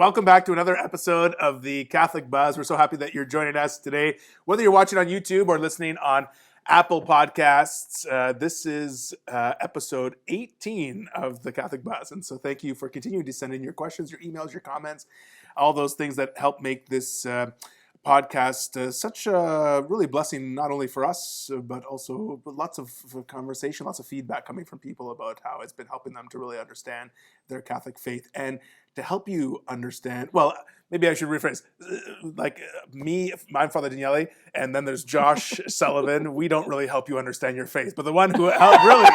welcome back to another episode of the Catholic Buzz. We're so happy that you're joining us today. Whether you're watching on YouTube or listening on Apple Podcasts, this is episode 18 of the Catholic Buzz. And so thank you for continuing to send in your questions, your emails, your comments, all those things that help make this podcast such a really blessing, not only for us, but also lots of conversation, lots of feedback coming from people about how it's been helping them to really understand their Catholic faith and to help you understand. Well, maybe I should rephrase. Me, I'm Father Daniele, and then there's Josh Sullivan. We don't really help you understand your faith, but the one who really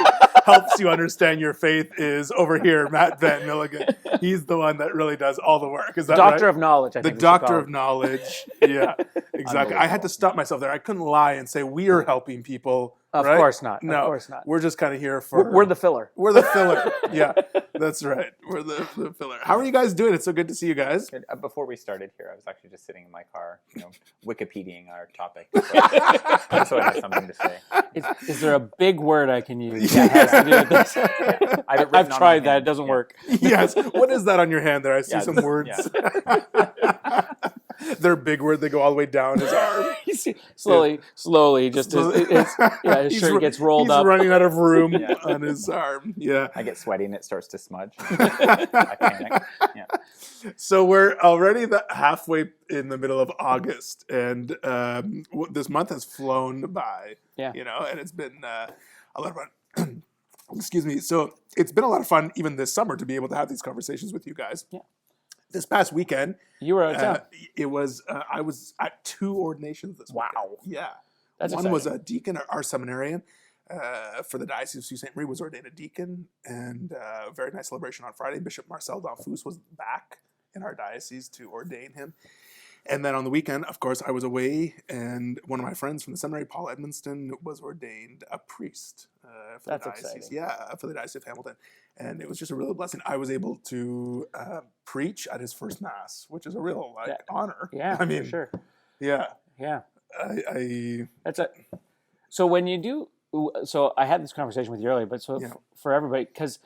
helps you understand your faith is over here, Matt Van Milligan. He's the one that really does all the work. Is that Doctor right? of Knowledge, I think. The Doctor of Knowledge. Yeah, exactly. I had to stop myself there. I couldn't lie and say we are helping people. Of right? course not. No, of course not. We're just kind of here for... We're the filler. We're the filler. Yeah, that's right. We're the filler. How are you guys doing? It's so good to see you guys. Good. Before we started here, I was actually just sitting in my car, Wikipediaing our topic. So I had something to say. Is there a big word I can use that has to do with this? Yeah. I've tried that. It doesn't work. Yes. What is that on your hand there? I see some words. Yeah. They're big words. They go all the way down his arm. Slowly, just his shirt gets rolled up. He's running out of room on his arm. Yeah. I get sweaty and it starts to smudge. I panic. Yeah. So we're already halfway in the middle of August, and this month has flown by. Yeah. And it's been a lot of fun. Excuse me. So it's been a lot of fun even this summer to be able to have these conversations with you guys. Yeah. This past weekend, you were out of town. It was I was at 2 ordinations this weekend. Wow. Yeah. That's One exciting. was a deacon, our seminarian for the Diocese of Sault Ste. Marie was ordained a deacon, and a very nice celebration on Friday. Bishop Marcel Danfous was back in our diocese to ordain him. And then on the weekend, of course, I was away, and one of my friends from the seminary, Paul Edmonston, was ordained a priest for the diocese. Exciting. Yeah, for the Diocese of Hamilton. And it was just a real blessing. I was able to preach at his first Mass, which is a real honor. Yeah, I mean, for sure. Yeah. Yeah. I So when you do, so I had this conversation with you earlier, but for everybody, because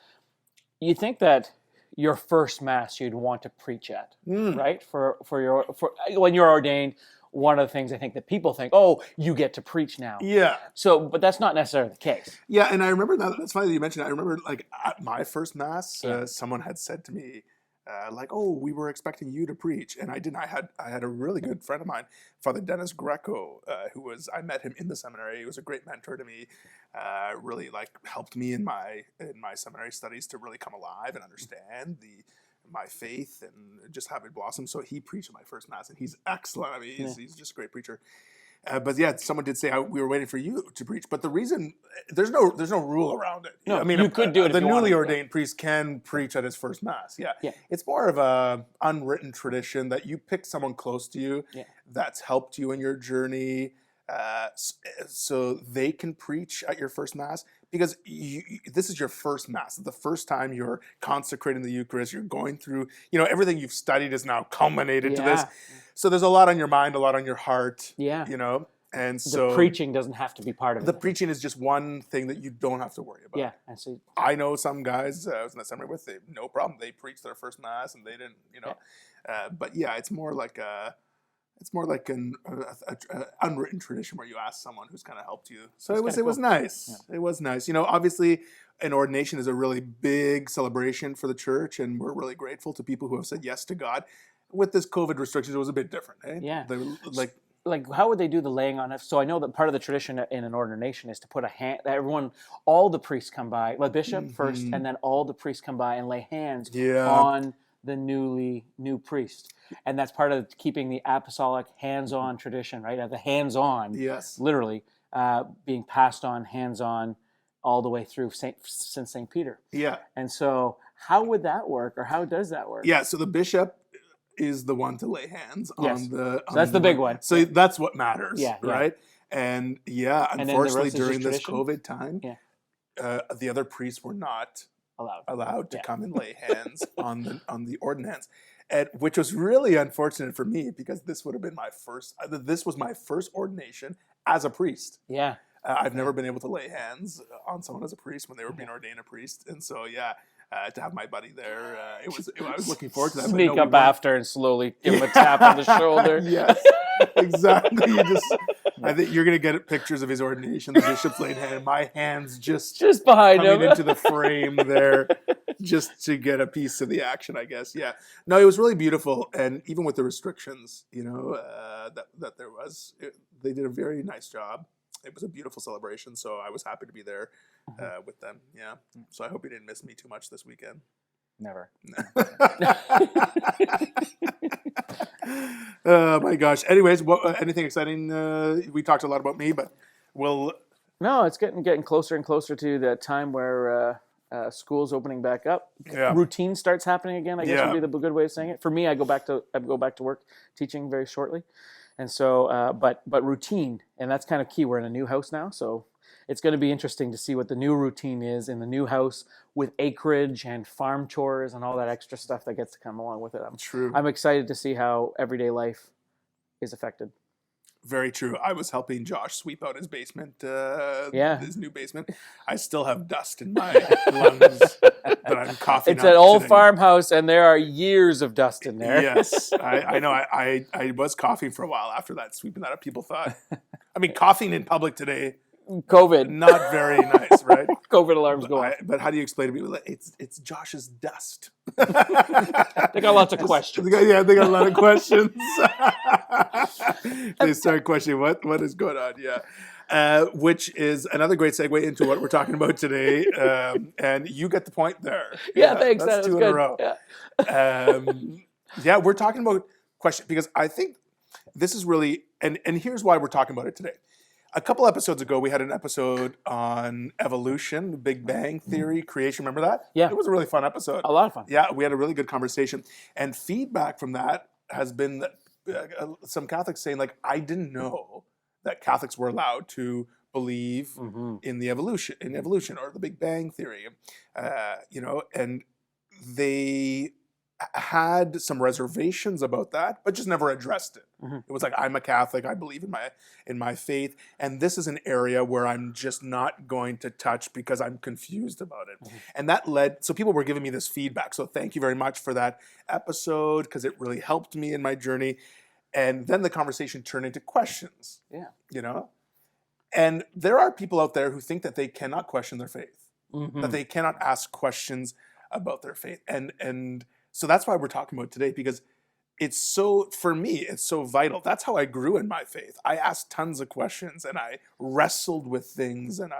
you think that your first Mass you'd want to preach at, right? For when you're ordained, one of the things I think that people think, oh, you get to preach now. Yeah. So, but that's not necessarily the case. Yeah, and I remember that's funny that you mentioned it. I remember at my first Mass, someone had said to me, oh, we were expecting you to preach, and I didn't. I had a really good friend of mine, Father Dennis Greco, I met him in the seminary. He was a great mentor to me. Really helped me in my seminary studies to really come alive and understand my faith and just have it blossom. So he preached at my first Mass, and he's excellent. I mean, he's just a great preacher. But yeah, someone did say we were waiting for you to preach. But the reason there's no rule around it. No, I mean, you could do it. The newly ordained priest can preach at his first Mass. Yeah. It's more of a unwritten tradition that you pick someone close to you that's helped you in your journey, so they can preach at your first Mass, because this is your first Mass. The first time you're consecrating the Eucharist, you're going through, everything you've studied is now culminated to this. So there's a lot on your mind, a lot on your heart. Yeah. And so the preaching doesn't have to be part of it. The preaching is just one thing that you don't have to worry about. Yeah, I see. I know some guys I was in the seminary with, no problem. They preached their first Mass and they didn't, but it's more like an unwritten tradition where you ask someone who's kind of helped you. So it was nice. Yeah. It was nice. Obviously an ordination is a really big celebration for the church, and we're really grateful to people who have said yes to God. With this COVID restrictions, it was a bit different. Eh? Yeah. How would they do the laying on? So I know that part of the tradition in an ordination is to put a hand. All the priests come by, the bishop first, and then all the priests come by and lay hands on the new priest. And that's part of keeping the apostolic hands-on tradition, right? The hands-on, literally being passed on, hands-on, all the way through since St. Peter. Yeah. And so how would that work, or how does that work? Yeah, so the bishop is the one to lay hands on the... So that's the big one. So that's what matters, right? And unfortunately during this COVID time, the other priests were not allowed to come and lay hands on the ordinance, which was really unfortunate for me, because this would have been this was my first ordination as a priest. I've never been able to lay hands on someone as a priest when they were being ordained a priest, and so to have my buddy there. I was looking forward to that. Sneak but no, up after and slowly give him a tap on the shoulder. Yes, exactly. I think you're going to get pictures of his ordination, the bishop's laid hand, my hands just behind coming him into the frame there, just to get a piece of the action, I guess. Yeah. No, it was really beautiful, and even with the restrictions, that there was, they did a very nice job. It was a beautiful celebration, so I was happy to be there with them. Yeah. So I hope you didn't miss me too much this weekend. Never. Oh my gosh. Anyways, anything exciting? We talked a lot about me, but we'll. No, it's getting closer and closer to that time where school's opening back up. Yeah. Routine starts happening again. I guess Yeah. would be the good way of saying it. For me, I go back to work teaching very shortly, and so but routine, and that's kind of key. We're in a new house now, so it's going to be interesting to see what the new routine is in the new house with acreage and farm chores and all that extra stuff that gets to come along with it. True. I'm excited to see how everyday life is affected. Very true. I was helping Josh sweep out his basement, his new basement. I still have dust in my lungs that I'm coughing It's up an old today. farmhouse, and there are years of dust in there. Yes, I know. I was coughing for a while after that, sweeping that up. People thought, I mean, coughing in public today, COVID. not very nice, right? COVID alarms go off. But how do you explain to people? It's Josh's dust. They got lots of questions. They got a lot of questions. They start questioning what is going on. Yeah, which is another great segue into what we're talking about today. And you get the point there. Yeah, thanks. That's That was two good. in a row. Yeah. We're talking about question because I think this is really and here's why we're talking about it today. A couple episodes ago, we had an episode on evolution, the Big Bang Theory, creation. Remember that? Yeah. It was a really fun episode. A lot of fun. Yeah, we had a really good conversation. And feedback from that has been that, some Catholics saying, like, I didn't know that Catholics were allowed to believe in the evolution or the Big Bang Theory. And they had some reservations about that, but just never addressed it. It was like, I'm a Catholic, I believe in my faith, and this is an area where I'm just not going to touch because I'm confused about it. And that led, so people were giving me this feedback. So thank you very much for that episode, because it really helped me in my journey. And then the conversation turned into questions. Yeah. And there are people out there who think that they cannot question their faith, that they cannot ask questions about their faith. And so that's why we're talking about it today, because for me, it's so vital. That's how I grew in my faith. I asked tons of questions and I wrestled with things and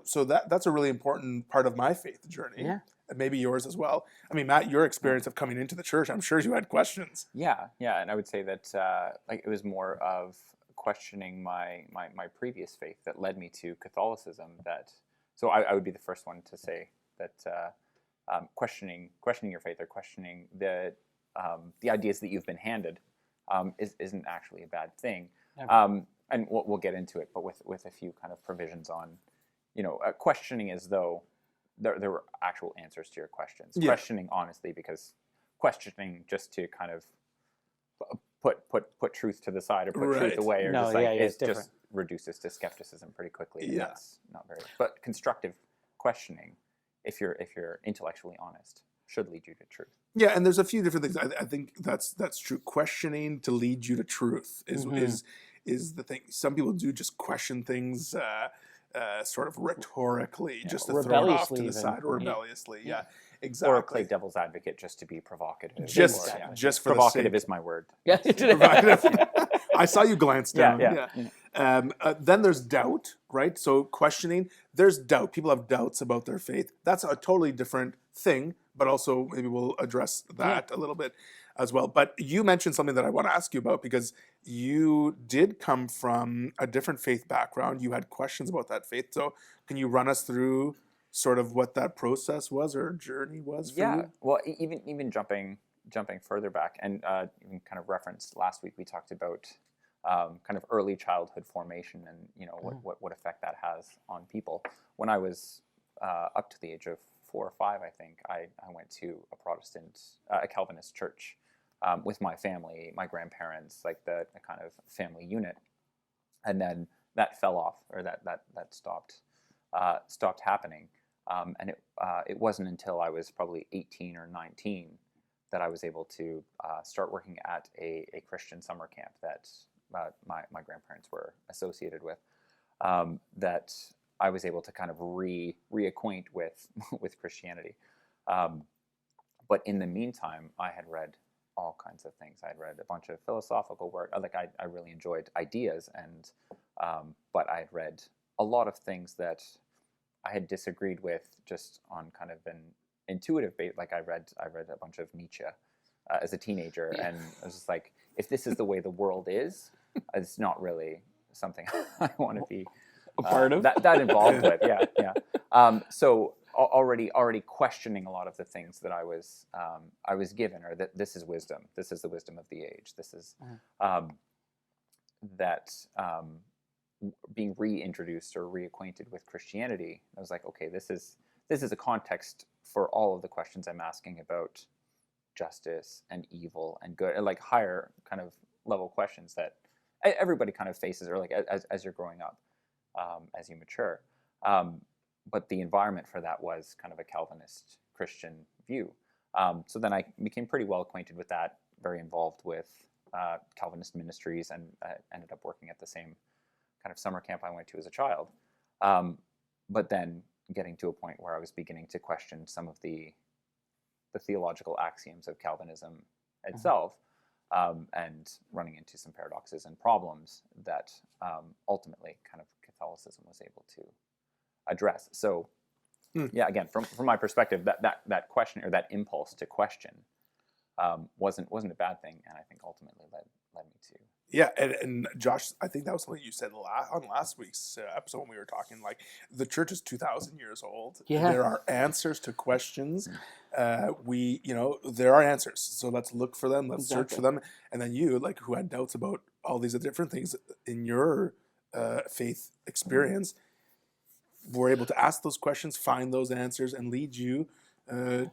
so that's a really important part of my faith journey. Yeah. And maybe yours as well. I mean, Matt, your experience of coming into the church, I'm sure you had questions. Yeah, and I would say that it was more of questioning my previous faith that led me to Catholicism. So I would be the first one to say that questioning your faith or questioning the ideas that you've been handed isn't actually a bad thing. And we'll get into it, but with a few kind of provisions on, questioning as though there were actual answers to your questions. Yeah. Questioning honestly, because questioning just to kind of put truth to the side or put truth away, or just reduces to skepticism pretty quickly. And that's not very. But constructive questioning, if you're intellectually honest, should lead you to truth. Yeah, and there's a few different things. I think that's true. Questioning to lead you to truth is the thing. Some people do just question things sort of rhetorically, just to throw it off to the side, or rebelliously. Yeah, exactly. Or play devil's advocate just to be provocative. Just for provocative the sake. Is my word. Yeah, provocative. I saw you glance down. Yeah. Then there's doubt, right? So questioning, there's doubt. People have doubts about their faith. That's a totally different thing, but also maybe we'll address that a little bit as well. But you mentioned something that I want to ask you about, because you did come from a different faith background. You had questions about that faith. So can you run us through sort of what that process was or journey was for you? Well, even jumping further back, and even kind of referenced last week, we talked about kind of early childhood formation and what effect that has on people. When I was up to the age of 4 or 5, I think I went to a Calvinist church with my family, my grandparents, like the kind of family unit, and then that fell off, or that stopped happening. And it wasn't until I was probably 18 or 19 that I was able to start working at a Christian summer camp that my grandparents were associated with, that I was able to kind of reacquaint with with Christianity. But in the meantime, I had read all kinds of things. I had read a bunch of philosophical work. Like I really enjoyed ideas, and but I had read a lot of things that I had disagreed with just on kind of an intuitive base. Like I read a bunch of Nietzsche as a teenager, and I was just like, if this is the way the world is, it's not really something I want to be a part of that involved with. Yeah. So already questioning a lot of the things that I was given, or that this is wisdom. This is the wisdom of the age. This is being reintroduced or reacquainted with Christianity. I was like, okay, this is a context for all of the questions I'm asking about justice and evil and good, like higher kind of level questions that everybody kind of faces, or like as you're growing up, as you mature. But the environment for that was kind of a Calvinist Christian view. So then I became pretty well acquainted with that, very involved with Calvinist ministries, and ended up working at the same kind of summer camp I went to as a child. But then getting to a point where I was beginning to question some of the theological axioms of Calvinism itself, and running into some paradoxes and problems that ultimately kind of Catholicism was able to address. So yeah, again, from my perspective, that question, or that impulse to question, wasn't a bad thing, and I think ultimately led me to. Yeah, and Josh, I think that was something you said on last week's episode when we were talking. Like, the church is 2,000 years old. Yeah. There are answers to questions. There are answers. So let's look for them. Let's search for them. And then you, like, who had doubts about all these different things in your faith experience, were able to ask those questions, find those answers, and lead you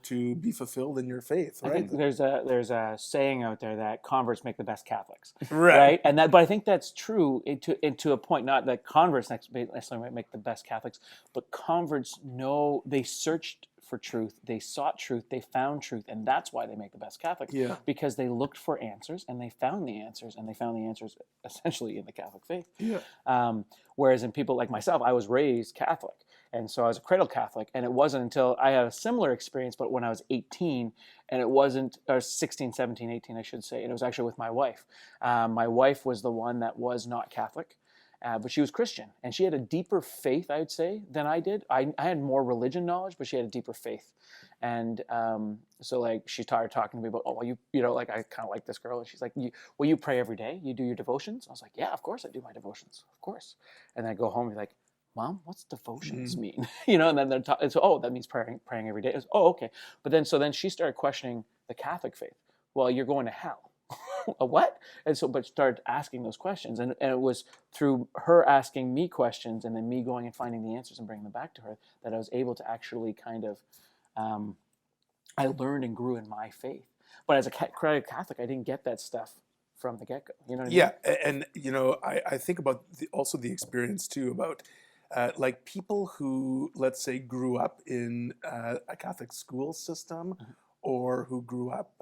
to be fulfilled in your faith, right? I think there's a saying out there that converts make the best Catholics, right? And but I think that's true to a point. Not that converts necessarily make the best Catholics, but converts know, they searched for truth, they sought truth, they found truth, and that's why they make the best Catholics. Yeah. Because they looked for answers, and they found the answers, essentially in the Catholic faith. Yeah. Whereas in people like myself, I was raised Catholic. And so I was a cradle Catholic, and it wasn't until I had a similar experience, but when I was 18, and it wasn't, or 16, 17, 18, I should say, and it was actually with my wife. My wife was the one that was not Catholic, but she was Christian, and she had a deeper faith, I would say, than I did. I had more religion knowledge, but she had a deeper faith. And so, like, she started talking to me about, oh, well, like, I kind of like this girl, and she's like, will you pray every day? You do your devotions? I was like, yeah, of course I do my devotions, of course. And then I go home and be like, Mom, what's devotions mean? And then they're talking. So, oh, that means praying every day. Was, oh, okay. But then she started questioning the Catholic faith. Well, you're going to hell. A what? And so, but started asking those questions, and it was through her asking me questions, and then me going and finding the answers and bringing them back to her, that I was able to actually kind of, I learned and grew in my faith. But as a Catholic, I didn't get that stuff from the get-go. You know what I mean? Yeah, and I think about also the experience too about. Like people who, let's say, grew up in a Catholic school system, or who grew up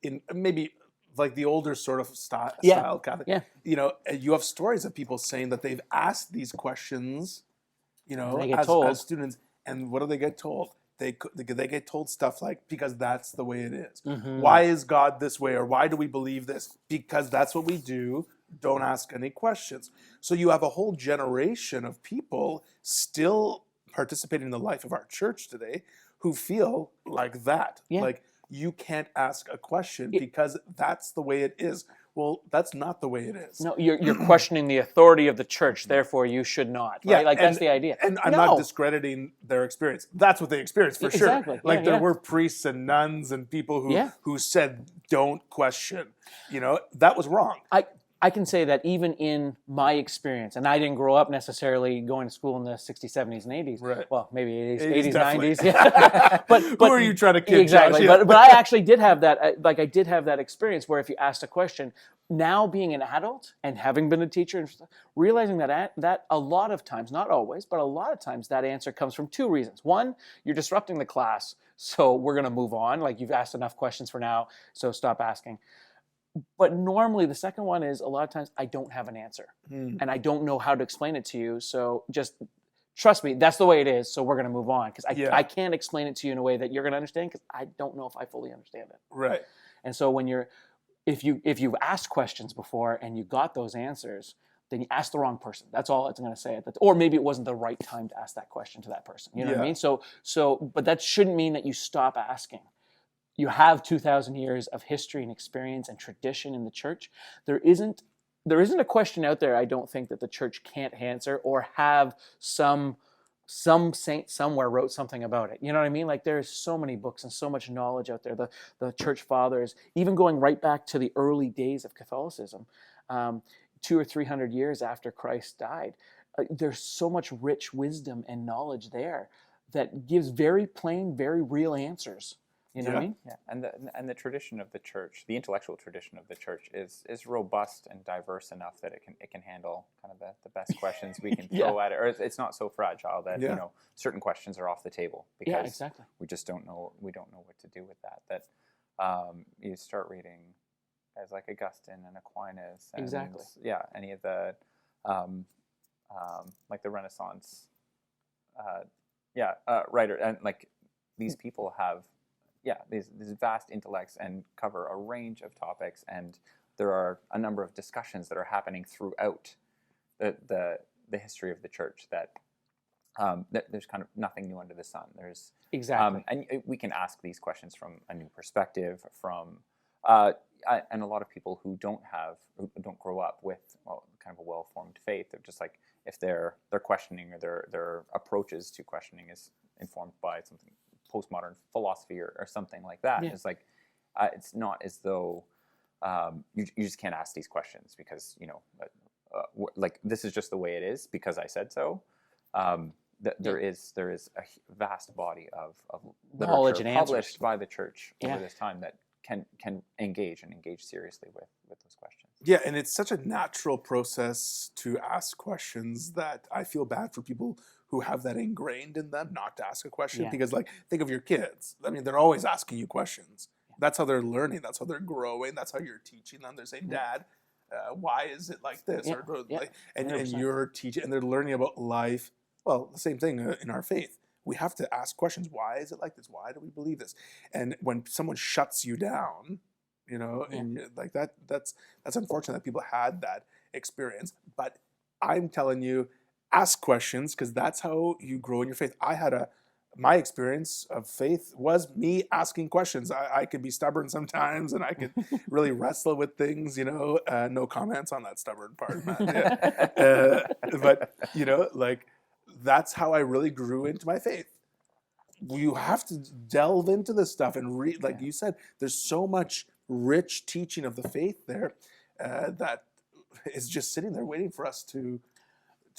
in maybe like the older sort of style Catholic. Yeah. You have stories of people saying that they've asked these questions, as students, and what do they get told? They get told stuff like, because that's the way it is. Mm-hmm. Why is God this way? Or why do we believe this? Because that's what we do. Don't ask any questions. So you have a whole generation of people still participating in the life of our church today who feel like that. Yeah. Like, you can't ask a question because that's the way it is. Well, that's not the way it is. No, you're questioning the authority of the church, therefore you should not. Right? Yeah, that's the idea. And I'm not discrediting their experience. That's what they experienced, for sure. Like, there were priests and nuns and people who said, don't question. That was wrong. I can say that even in my experience, and I didn't grow up necessarily going to school in the 60s, 70s, and 80s. Right. Well, maybe 80s, 80s 80s, definitely. 90s. Yeah. but Who are you trying to kid, exactly. Josh? Yeah. But I actually did have that. Like I did have that experience where if you asked a question, now being an adult and having been a teacher, and realizing that a lot of times, not always, but a lot of times, that answer comes from two reasons. One, you're disrupting the class, so we're going to move on. Like you've asked enough questions for now, so stop asking. But normally the second one is a lot of times I don't have an answer and I don't know how to explain it to you. So just trust me, that's the way it is. So we're going to move on because I can't explain it to you in a way that you're going to understand because I don't know if I fully understand it. Right. And so if you've asked questions before and you got those answers, then you asked the wrong person. That's all it's going to say. Or maybe it wasn't the right time to ask that question to that person. You know what I mean? But that shouldn't mean that you stop asking. You have 2,000 years of history and experience and tradition in the church. There isn't a question out there, I don't think, that the church can't answer or have some saint somewhere wrote something about it. You know what I mean? Like there's so many books and so much knowledge out there. The church fathers, even going right back to the early days of Catholicism, 200 or 300 years after Christ died, there's so much rich wisdom and knowledge there that gives very plain, very real answers. You know what I mean? Yeah, and the tradition of the church, the intellectual tradition of the church, is robust and diverse enough that it can handle kind of the best questions we can throw at it, or it's not so fragile that certain questions are off the table because we just don't know what to do with that. That you start reading guys like Augustine and Aquinas, and any of the like the Renaissance writer, and like these people have. These vast intellects and cover a range of topics, and there are a number of discussions that are happening throughout the history of the church that there's kind of nothing new under the sun. There's and we can ask these questions from a new perspective, from and a lot of people who don't grow up with kind of a well-formed faith. They're just like, if their questioning or their approaches to questioning is informed by something postmodern philosophy or something like that. Yeah. It's like it's not as though you just can't ask these questions because like this is just the way it is because I said so. There is a vast body of knowledge and published by the church over this time that can engage seriously with those questions. Yeah, and it's such a natural process to ask questions that I feel bad for people who have that ingrained in them not to ask a question because, like, think of your kids. I mean, they're always asking you questions. That's how they're learning. That's how they're growing. That's how you're teaching them. They're saying, "Dad, why is it like this?" And you're teaching, and they're learning about life. Well, the same thing in our faith. We have to ask questions. Why is it like this? Why do we believe this? And when someone shuts you down, and like that's unfortunate that people had that experience. But I'm telling you, ask questions because that's how you grow in your faith. My experience of faith was me asking questions. I could be stubborn sometimes, and I could really wrestle with things. No comments on that stubborn part, man. But like. That's how I really grew into my faith. You have to delve into this stuff and read, like you said, there's so much rich teaching of the faith there that is just sitting there waiting for us to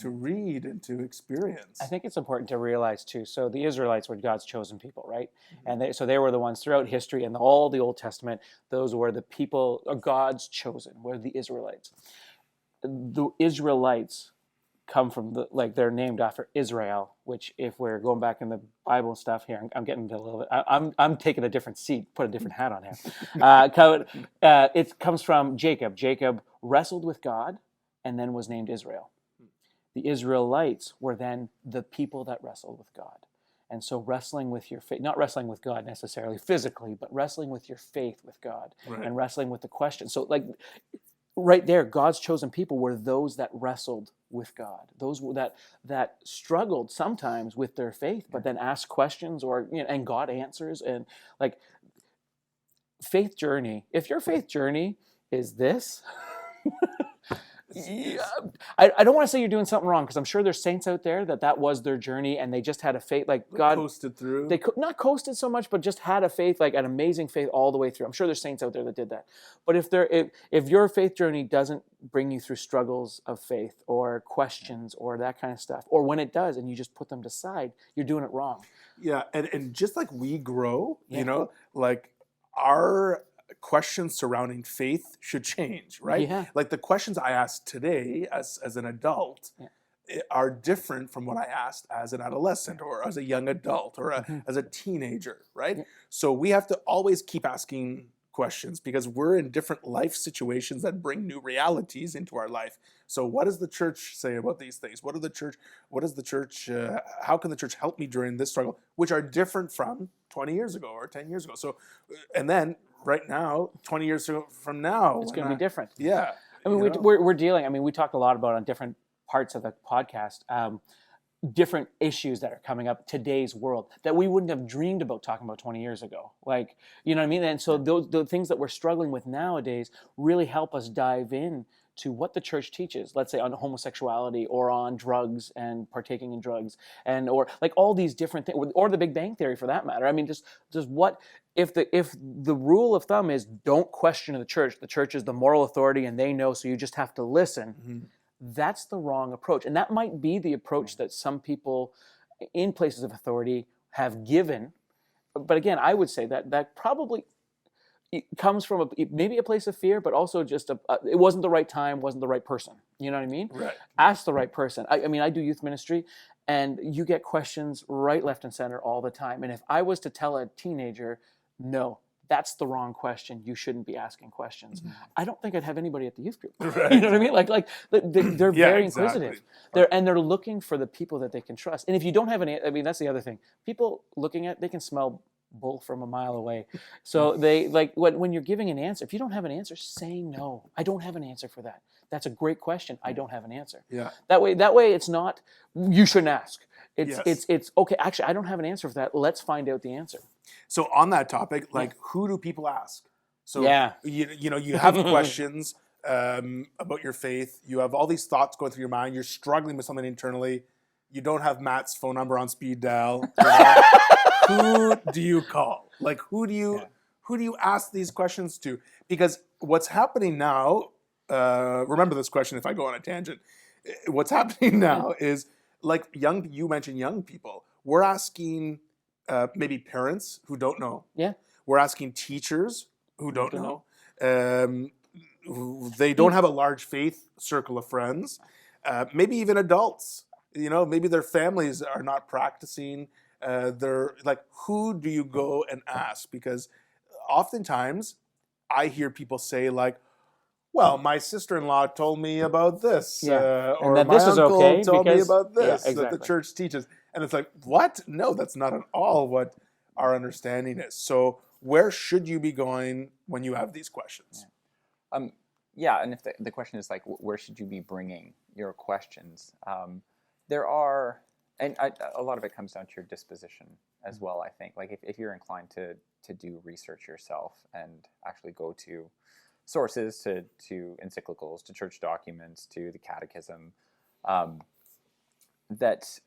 read and to experience. I think it's important to realize too. So the Israelites were God's chosen people, right? Mm-hmm. And they were the ones throughout history and all the Old Testament. Those were the people, God's chosen, were the Israelites. The Israelites come from they're named after Israel, which if we're going back in the Bible and stuff here, I'm getting into a little bit. I'm taking a different seat, put a different hat on here. It comes from Jacob. Jacob wrestled with God and then was named Israel. The Israelites were then the people that wrestled with God. And so wrestling with your faith, not wrestling with God necessarily physically, but wrestling with your faith with God and wrestling with the question. So right there, God's chosen people were those that wrestled with God, those that struggled sometimes with their faith, but then asked questions and God answers. And like faith journey, if your faith journey is this, Yeah, I don't want to say you're doing something wrong, because I'm sure there's saints out there that was their journey, and they just had a faith, like God coasted through. They not coasted so much, but just had a faith, like an amazing faith all the way through. I'm sure there's saints out there that did that. But if your faith journey doesn't bring you through struggles of faith or questions or that kind of stuff, or when it does and you just put them to side, you're doing it wrong. Yeah, and just like we grow, like our questions surrounding faith should change, right? Yeah. Like the questions I asked today as an adult are different from what I asked as an adolescent or as a young adult or as a teenager, right? Yeah. So we have to always keep asking questions because we're in different life situations that bring new realities into our life. So what does the church say about these things? How can the church help me during this struggle, which are different from 20 years ago or 10 years ago? So, and then right now, 20 years from now, it's going to be different. Yeah. I mean, we're dealing, we talked a lot about on different parts of the podcast, different issues that are coming up today's world that we wouldn't have dreamed about talking about 20 years ago. Like, you know what I mean? And so the things that we're struggling with nowadays really help us dive in to what the church teaches, let's say on homosexuality or on drugs and partaking in drugs or like all these different things, or the Big Bang Theory for that matter. I mean, just what if the rule of thumb is don't question the church is the moral authority and they know, so you just have to listen. Mm-hmm. That's the wrong approach. And that might be the approach that some people in places of authority have given. But again, I would say that probably it comes from maybe a place of fear, but also just it wasn't the right time, wasn't the right person. You know what I mean? Right. Ask the right person. I mean, I do youth ministry, and you get questions right, left, and center all the time. And if I was to tell a teenager, no, that's the wrong question, you shouldn't be asking questions, mm-hmm. I don't think I'd have anybody at the youth group. Right. You know what I mean? Like they're very inquisitive. Exactly. They're looking for the people that they can trust. And if you don't have any, I mean, that's the other thing. People they can smell bull from a mile away. So they like when you're giving an answer, if you don't have an answer, say no. I don't have an answer for that. That's a great question. I don't have an answer. Yeah. That way it's not, you shouldn't ask. It's okay. Actually, I don't have an answer for that. Let's find out the answer. So on that topic, who do people ask? So you have questions about your faith. You have all these thoughts going through your mind. You're struggling with something internally. You don't have Matt's phone number on speed dial. Who do you call? Like who do you ask these questions to? Because what's happening now, remember this question if I go on a tangent. What's happening now is like you mentioned young people. We're asking maybe parents who don't know. Yeah. We're asking teachers who don't know. They don't have a large faith circle of friends. Maybe even adults. Maybe their families are not practicing. They're like, who do you go and ask? Because oftentimes I hear people say like, well, my sister-in-law told me about this, or that my this is uncle okay told me because, about this exactly. that the church teaches. And it's like, what? No, that's not at all what our understanding is. So where should you be going when you have these questions? And if the question is like, where should you be bringing your questions? There are, and a lot of it comes down to your disposition as well, I think. Like if you're inclined to do research yourself and actually go to sources, to encyclicals, to church documents, to the catechism, that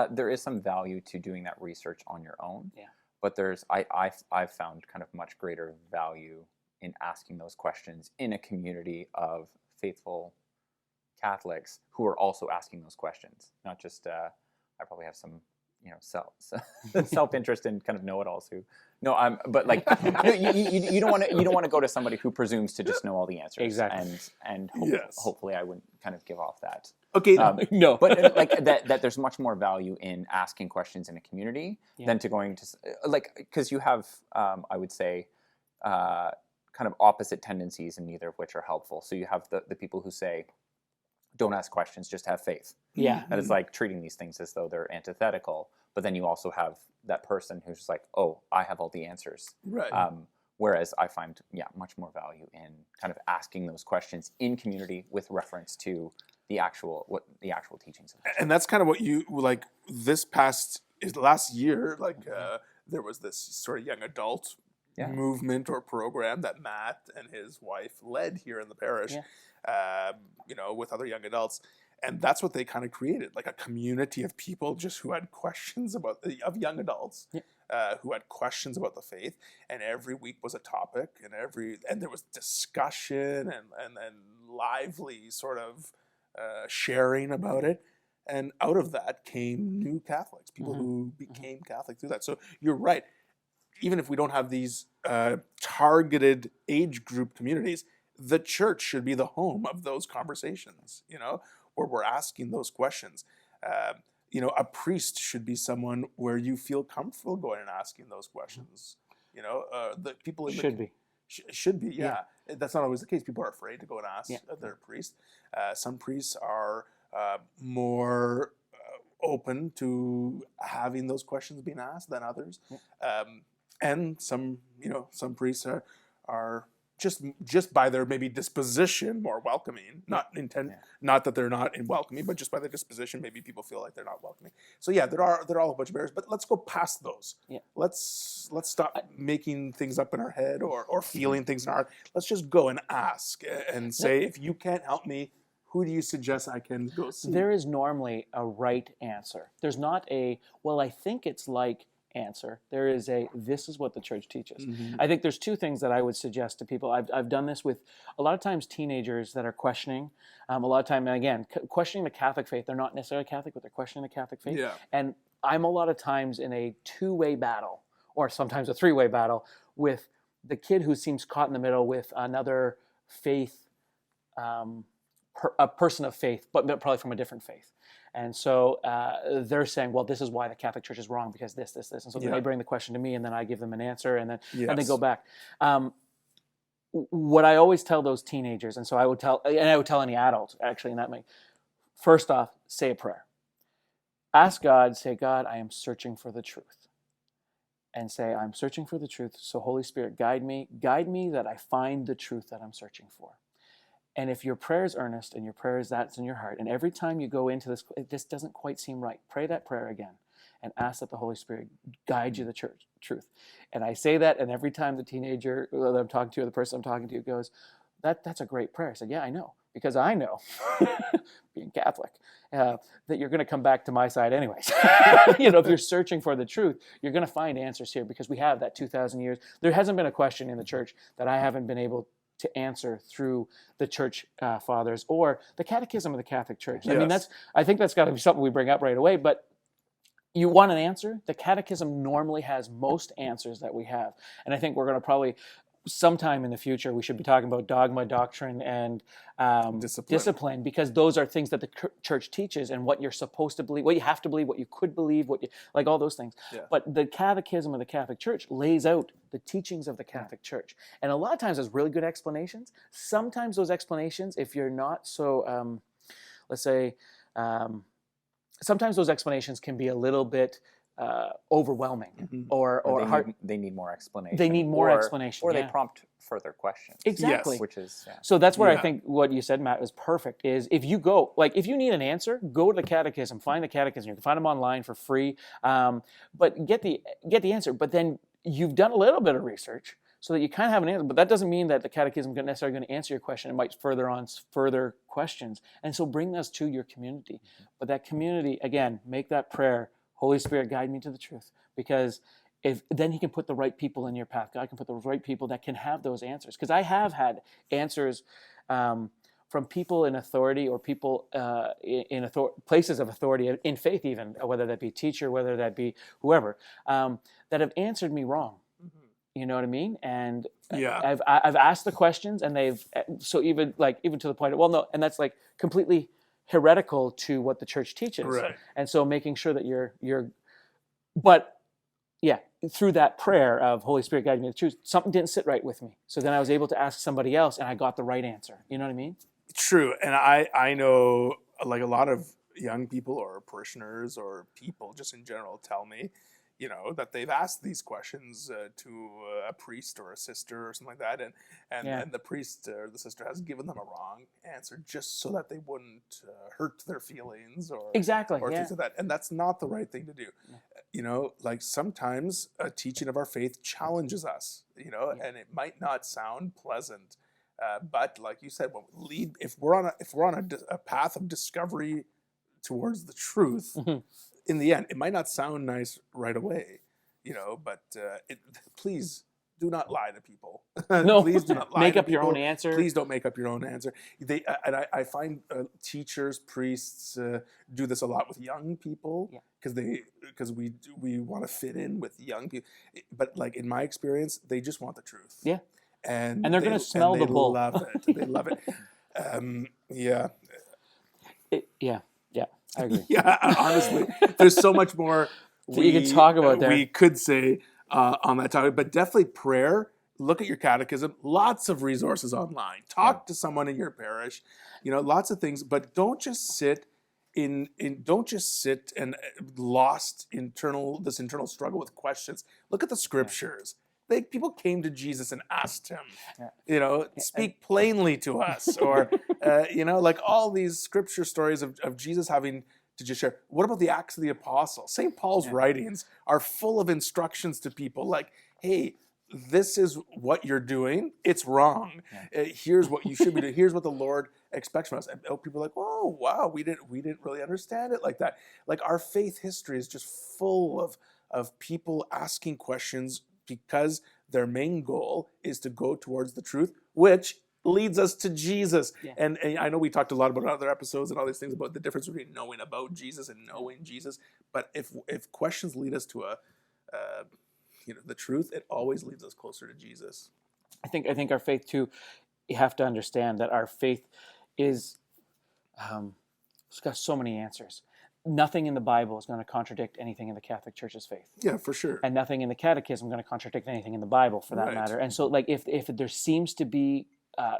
there is some value to doing that research on your own. Yeah. But I've found kind of much greater value in asking those questions in a community of faithful Catholics who are also asking those questions. Not just I probably have some self-interest in kind of know-it-alls who. No, but like you don't want to go to somebody who presumes to just know all the answers. Exactly. And hopefully I wouldn't kind of give off that. Okay. No. But like that there's much more value in asking questions in a community than to going to because you have I would say kind of opposite tendencies, and neither of which are helpful. So you have the people who say, don't ask questions, just have faith. Yeah. And it's like treating these things as though they're antithetical. But then you also have that person who's just like, oh, I have all the answers. Right. Whereas I find, much more value in kind of asking those questions in community with reference to the actual teachings of the church. And that's kind of what you like last year, there was this sort of young adult movement or program that Matt and his wife led here in the parish, with other young adults. And that's what they kind of created, like a community of people just who had questions of young adults, who had questions about the faith. And every week was a topic, and there was discussion and lively sort of sharing about it. And out of that came new Catholics, people who became Catholic through that. So you're right. Even if we don't have these targeted age group communities, the church should be the home of those conversations, where we're asking those questions. A priest should be someone where you feel comfortable going and asking those questions. The people in should be. Should be, yeah. That's not always the case. People are afraid to go and ask their priest. Some priests are more open to having those questions being asked than others. And some priests are just by their maybe disposition more welcoming, not that they're not in welcoming, but just by their disposition, maybe people feel like they're not welcoming. So there are a bunch of barriers, but let's go past those. Let's stop making things up in our head or feeling things in our heart. Let's just go and ask and say, if you can't help me, who do you suggest I can go see? There is normally a right answer. There's not a, well, I think it's like answer. There is a, this is what the church teaches. I think there's two things that I would suggest to people. I've done this with a lot of times teenagers that are questioning, a lot of time, and again, questioning the Catholic faith. They're not necessarily Catholic, but they're questioning the Catholic faith. And I'm a lot of times in a two-way battle, or sometimes a three-way battle, with the kid who seems caught in the middle with another faith, a person of faith, but probably from a different faith. And so they're saying, well, this is why the Catholic Church is wrong, because this. And so then they bring the question to me, and then I give them an answer, and then and they go back. What I always tell those teenagers, and so I would tell any adult, actually, in that way, first off, say a prayer. Ask God, say, God, I am searching for the truth. And say, I'm searching for the truth, so Holy Spirit, guide me that I find the truth that I'm searching for. And if your prayer is earnest and your prayer is that's in your heart, and every time you go into this doesn't quite seem right, pray that prayer again and ask that the Holy Spirit guide you the truth. And I say that, and every time the teenager that I'm talking to, or the person I'm talking to goes, that's a great prayer. I said, yeah, I know, because I know, being Catholic, that you're going to come back to my side anyways. If you're searching for the truth, you're going to find answers here, because we have that 2,000 years. There hasn't been a question in the church that I haven't been able to answer through the church fathers or the catechism of the Catholic Church. I mean, I think that's got to be something we bring up right away, but you want an answer? The catechism normally has most answers that we have. And I think we're going to probably, sometime in the future, we should be talking about dogma, doctrine, and discipline, because those are things that the church teaches, and what you're supposed to believe, what you have to believe, what you could believe, like all those things. But the catechism of the Catholic Church lays out the teachings of the Catholic Church. And a lot of times there's really good explanations. Sometimes those explanations, if you're not so, let's say, sometimes those explanations can be a little bit overwhelming, or hard. They need more explanation. They need more explanation, or they prompt further questions. Exactly. Which is so that's where I think what you said, Matt, is perfect. Is if you go, like, if you need an answer, go to the catechism, find the catechism. You can find them online for free, but get the answer. But then you've done a little bit of research, so that you kind of have an answer. But that doesn't mean that the catechism is necessarily going to answer your question. It might further on further questions, and so bring those to your community. But that community, again, make that prayer. Holy Spirit, guide me to the truth, because then He can put the right people in your path. God can put the right people that can have those answers. Because I have had answers from people in authority, or people in places of authority in faith, even whether that be a teacher, whether that be whoever, that have answered me wrong. You know what I mean? And I've asked the questions, and they've even to the point of, well, no, and that's like completely heretical to what the church teaches. Right. And so making sure that but through that prayer of Holy Spirit guide me to the truth, something didn't sit right with me. So then I was able to ask somebody else, and I got the right answer. You know what I mean? True. And I know, like, a lot of young people or parishioners or people just in general tell me, that they've asked these questions to a priest or a sister or something like that, and the priest or the sister has given them a wrong answer just so that they wouldn't hurt their feelings or things like that, and that's not the right thing to do. Like sometimes a teaching of our faith challenges us, and it might not sound pleasant, but like you said, if we're on a path of discovery towards the truth. In the end, it might not sound nice right away, but please do not lie to people. No, please do not lie make to up your people. own answer. Please don't make up your own answer. And I find teachers, priests do this a lot with young people because we want to fit in with young people. But like in my experience, they just want the truth. Yeah, and they're going to smell the bull. Love it. They love it. Yeah. Yeah, I agree. Yeah, honestly, there's so much more you can talk about there. We could say on that topic, but definitely prayer. Look at your catechism. Lots of resources online. Talk to someone in your parish. Lots of things, but don't just sit and lost this internal struggle with questions. Look at the scriptures. People came to Jesus and asked him, speak plainly to us, or, like all these scripture stories of Jesus having to just share. What about the Acts of the Apostles? St. Paul's writings are full of instructions to people like, hey, this is what you're doing. It's wrong. Here's what you should be doing. Here's what the Lord expects from us. And people are like, oh, wow, we didn't really understand it like that. Like our faith history is just full of people asking questions because their main goal is to go towards the truth, which leads us to Jesus. Yeah. And I know we talked a lot about other episodes and all these things about the difference between knowing about Jesus and knowing Jesus. But if questions lead us to the truth, it always leads us closer to Jesus. I think our faith too. You have to understand that our faith is it's got so many answers. Nothing in the Bible is going to contradict anything in the Catholic Church's faith. Yeah, for sure. And nothing in the Catechism is going to contradict anything in the Bible, for that matter. And so, like, if there seems to be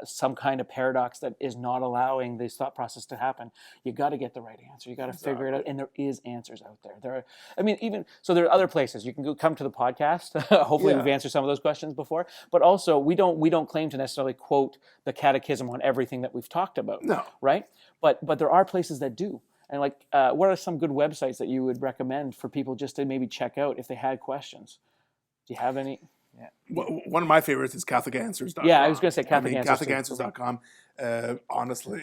some kind of paradox that is not allowing this thought process to happen, you got to get the right answer. You got to figure it out, and there is answers out there. There are other places you can come to the podcast. Hopefully, we've answered some of those questions before. But also, we don't claim to necessarily quote the Catechism on everything that we've talked about. No, right? But there are places that do. And what are some good websites that you would recommend for people just to maybe check out if they had questions? Do you have any? Yeah. One of my favorites is CatholicAnswers.com. Yeah, I was going to say CatholicAnswers. CatholicAnswers.com. Honestly,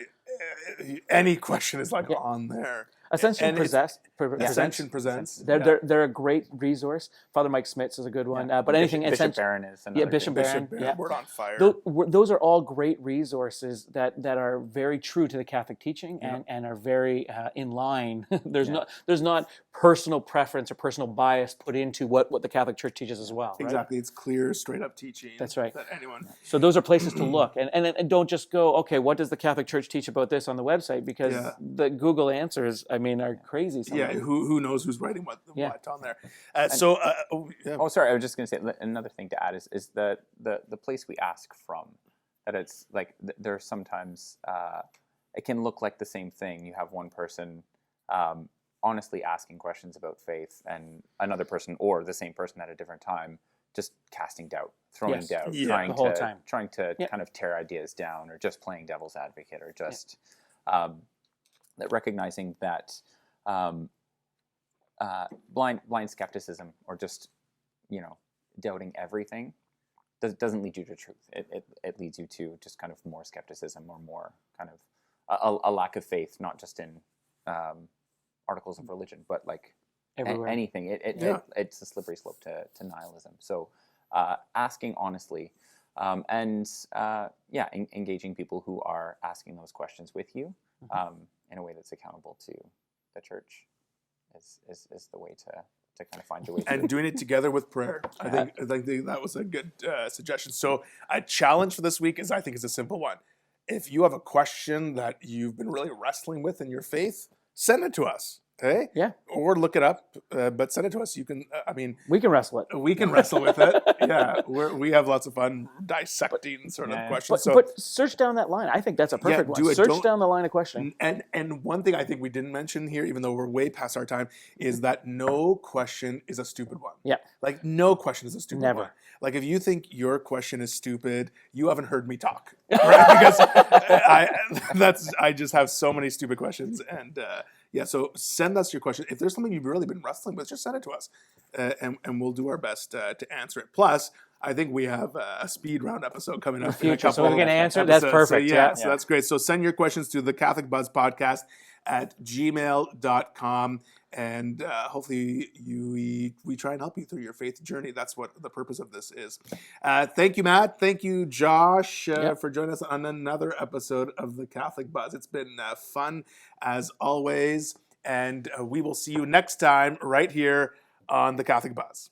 any question is on there. Ascension Presents. They're a great resource. Father Mike Smits is a good one. But anything Bishop Barron is another. Yeah, Bishop Barron. Yeah. Word on Fire. Those are all great resources that are very true to the Catholic teaching and are very in line. There's not personal preference or personal bias put into what the Catholic Church teaches as well. Right? Exactly. It's clear, straight up teaching. That's right. That anyone. So those are places to look, and don't just go, okay, what does the Catholic Church teach about this on the website? Because the Google answers, are crazy. Yeah, who knows who's writing what on there? Sorry, I was just going to say another thing to add is the place we ask from. That it's like there's sometimes it can look like the same thing. You have one person honestly asking questions about faith, and another person or the same person at a different time just casting doubt, throwing doubt, trying to kind of tear ideas down, or just playing devil's advocate, or just recognizing that blind skepticism, or just doubting everything doesn't lead you to truth. It leads you to just kind of more skepticism, or more kind of a lack of faith, not just in articles of religion, but like anything. It's a slippery slope to nihilism. So asking honestly, and engaging people who are asking those questions with you in a way that's accountable to the Church is the way to kind of find your way through. And doing it together with prayer. I think that was a good suggestion. So a challenge for this week is a simple one. If you have a question that you've been really wrestling with in your faith, send it to us. Hey? Yeah. Or look it up, but send it to us. You can, We can wrestle it. we can wrestle with it. Yeah, we have lots of fun dissecting sort of questions. But search down that line. I think that's a perfect one. do it. Search down the line of questioning. And one thing I think we didn't mention here, even though we're way past our time, is that no question is a stupid one. Yeah. Like no question is a stupid Never. one. Like if you think your question is stupid, you haven't heard me talk, right? Because I just have so many stupid questions, and so send us your question. If there's something you've really been wrestling with, just send it to us, and we'll do our best to answer it. Plus, I think we have a speed round episode coming up. In a couple so we're going to answer. episodes. That's perfect. So that's great. So send your questions to the Catholic Buzz Podcast at gmail.com. And hopefully we try and help you through your faith journey. That's what the purpose of this is. Thank you, Matt. Thank you, Josh, for joining us on another episode of the Catholic Buzz. It's been fun as always. And we will see you next time right here on the Catholic Buzz.